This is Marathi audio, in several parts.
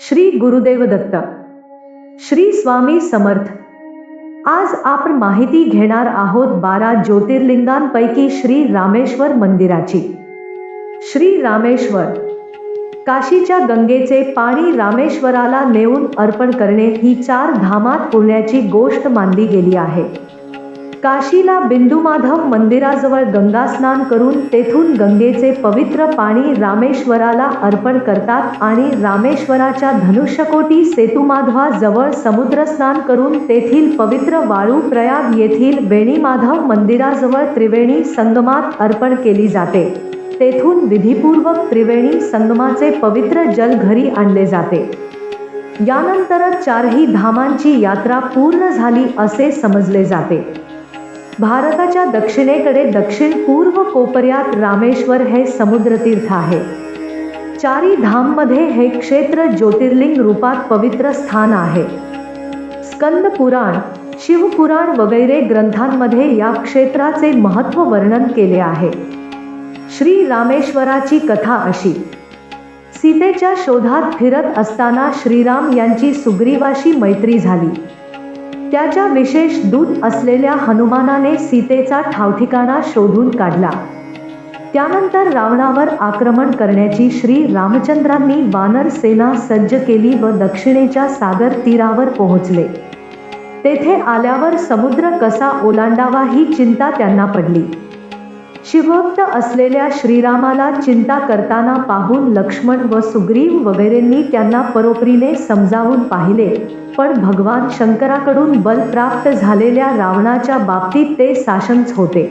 श्री गुरुदेव दत्त. श्री स्वामी समर्थ. आज आपण माहिती घेणार आहोत 12 ज्योतिर्लिंगांपैकी श्री रामेश्वर मंदिराची. श्री रामेश्वर, काशीच्या गंगेचे पाणी रामेश्वराला नेऊन अर्पण करणे ही 4 धामात पुण्याची गोष्ट मानली गेली आहे. काशीला बिंदुमाधव मंदिराजवळ गंगा स्नान करून तेथून गंगेचे पवित्र पाणी रामेश्वराला अर्पण करतात आणि रामेश्वराच्या धनुष्यकोटी सेतुमाधवाजवळ समुद्रस्नान करून तेथील पवित्र वाळू प्रयाग येथील बेणीमाधव मंदिराजवळ त्रिवेणी संगमात अर्पण केली जाते. तेथून विधिपूर्वक त्रिवेणी संगमाचे पवित्र जल घरी आणले जाते. यानंतरच 4ही धामांची यात्रा पूर्ण झाली असे समजले जाते. भारताच्या दक्षिणेकडे दक्षिण पूर्व कोपऱ्यात रामेश्वर हे समुद्रतीर्थ आहे. 4ही धाममध्ये हे क्षेत्र ज्योतिर्लिंग रूपात पवित्र स्थान आहे. स्कंद पुराण, शिवपुराण वगैरे ग्रंथांमध्ये या क्षेत्राचे महत्त्व वर्णन केले आहे. श्री रामेश्वराची कथा अशी: सीतेच्या शोधात फिरत असताना श्रीराम यांची सुग्रीवाशी मैत्री झाली. त्याच्या विशेष दूत असलेल्या हनुमानाने सीतेचा ठावठिकाणा शोधून काढला. त्यानंतर रावणावर आक्रमण करण्याची श्री रामचंद्रांनी वानर सेना सज्ज केली व दक्षिणेच्या सागर तीरावर पोहोचले. तेथे आल्यावर समुद्र कसा ओलांडावा ही चिंता त्यांना पडली. शिवभक्त असलेल्या श्रीरामाला चिंता करताना पाहून लक्ष्मण व सुग्रीव वगैरेंनी त्यांना परोपरीने समजावून पाहिले, पण भगवान शंकराकडून बल प्राप्त झालेल्या रावणाच्या बाबतीत ते साशंक होते.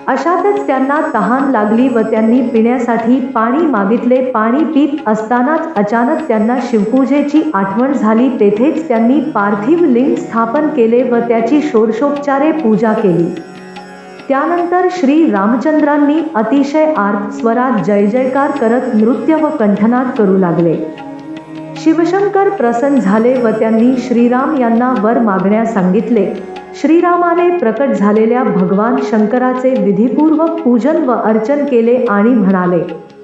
अशातच त्यांना तहान लागली व त्यांनी पिण्यासाठी पाणी मागितले. पाणी पीत असतानाच अचानक त्यांना शिवपूजेची आठवण झाली. तेथेच त्यांनी पार्थिव लिंग स्थापन केले व त्याची षोडशोपचारे पूजा केली. त्यानंतर श्री रामचंद्रांनी अतिशय आर्त स्वरात जय जयकार करत नृत्य व कंठनाद करू लागले. शिवशंकर प्रसन्न झाले व त्यांनी श्रीराम यांना वर मागण्यास सांगितले. श्रीरामाने प्रकट झालेल्या भगवान शंकराचे विधिपूर्वक पूजन व अर्चन केले आणि म्हणाले,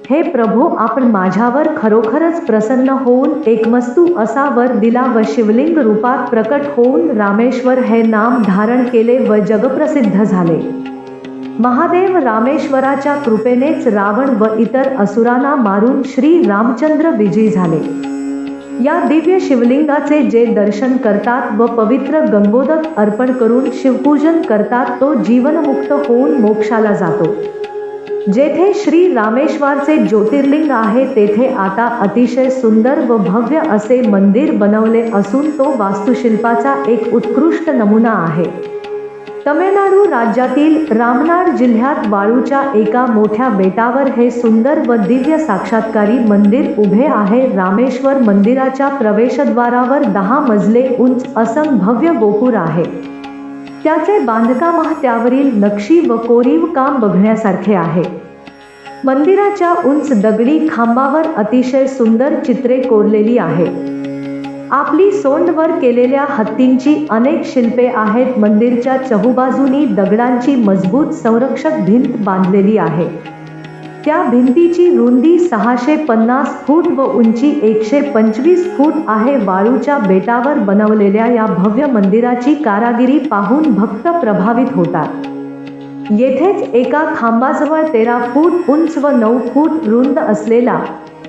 हे प्रभो, आपण माझ्यावर खरोखरच प्रसन्न होऊन एकमस्तू असा वर दिला व शिवलिंग रूपात प्रकट होऊन रामेश्वर हे नाम धारण केले व जगप्रसिद्ध झाले. महादेव रामेश्वराच्या कृपेनेच रावण व इतर असुरांना मारून श्री रामचंद्र विजयी झाले. या दिव्य शिवलिंगाचे जे दर्शन करतात व पवित्र गंगोदक अर्पण करून शिवपूजन करतात तो जीवनमुक्त होऊन मोक्षाला जातो. जेथे श्री रामेश्वरचे ज्योतिर्लिंग आहे तेथे आता अतिशय सुंदर व भव्य असे मंदिर बनवले असून तो वास्तुशिल्पाचा एक उत्कृष्ट नमुना आहे. तमिळनाडू राज्यातील रामनाड जिल्ह्यात वाळूच्या एका मोठ्या बेटावर हे सुंदर व दिव्य साक्षात्कारी मंदिर उभे आहे. रामेश्वर मंदिराच्या प्रवेशद्वारावर 10 मजले उंच असं भव्य गोपुर आहे. त्याचे बांधकाम त्यावरील नक्षी व कोरीव काम बघण्यासारखे आहे. मंदिराच्या उंच दगडी खांबावर अतिशय सुंदर चित्रे कोरलेली आहेत. आपली सोंडवर केलेल्या हत्तींची अनेक शिल्पे आहेत. मंदिरच्या चहूबाजूनी दगडांची मजबूत संरक्षक भिंत बांधलेली आहे. त्या भिंतीची रुंदी 650 फूट व उंची 125 फूट आहे. वाळूच्या बेटावर बनवलेल्या या भव्य मंदिराची कारागिरी पाहून भक्त प्रभावित होतात. येथेच एका खांबाजवळ 13 फूट उंच व 9 फूट रुंद असलेला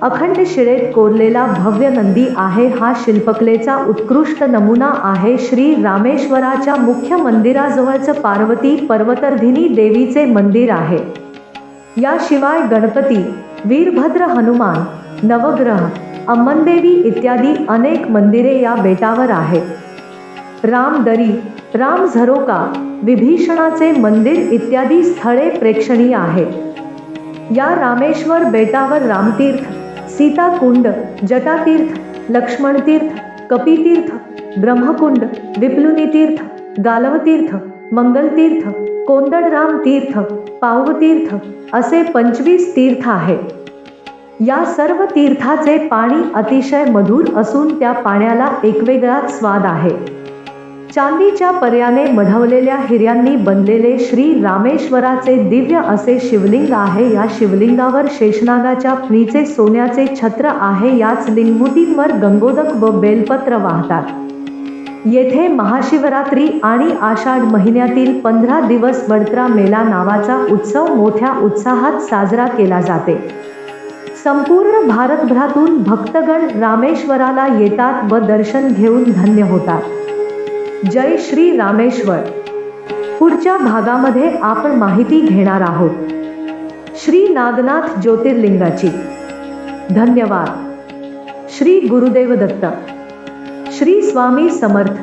अखंड शिळेत कोरलेला भव्य नंदी आहे. हा शिल्पकलेचा उत्कृष्ट नमुना आहे. श्री रामेश्वराच्या मुख्य मंदिराजवळच पार्वती पर्वतर्धिनी देवीचे मंदिर आहे. याशिवाय गणपती, वीरभद्र, हनुमान, नवग्रह, अम्मनदेवी इत्यादी अनेक मंदिरे या बेटावर आहेत. रामदरी, राम झरोका, विभीषणाचे मंदिर इत्यादी स्थळे प्रेक्षणीय आहेत. या रामेश्वर बेटावर रामतीर्थ, सीताकुंड, जटातीर्थ, लक्ष्मणतीर्थ, कपितीर्थ, ब्रह्मकुंड, विप्लुनीतीर्थ, गालवतीर्थ, मंगलतीर्थ, कोंदडराम तीर्थ, पावतीर्थ असे 25 तीर्थ आहेत. या सर्व तीर्थाचे पाणी अतिशय मधुर असून त्या पाण्याला एक वेगळाच स्वाद आहे. चांदीच्या पर्याने मढवलेल्या हिऱ्यांनी बनलेले श्री रामेश्वराचे दिव्य असे शिवलिंग आहे. या शिवलिंगावर शेषनागाच्या फणीचे सोन्याचे छत्र आहे. याच लिंगमुटींवर गंगोदक व बेलपत्र वाहतात. येथे महाशिवरात्री आणि आषाढ महिन्यातील 15 दिवस वडतरा मेला नावाचा उत्सव मोठ्या उत्साहात साजरा केला जाते. संपूर्ण भारतभरातून भक्तगण रामेश्वराला येतात व दर्शन घेऊन धन्य होतात. जय श्री रामेश्वर. पुढच्या भागामध्ये आपण माहिती घेणार आहोत श्री नागनाथ ज्योतिर्लिंगाची. धन्यवाद. श्री गुरुदेव दत्त. श्री स्वामी समर्थ.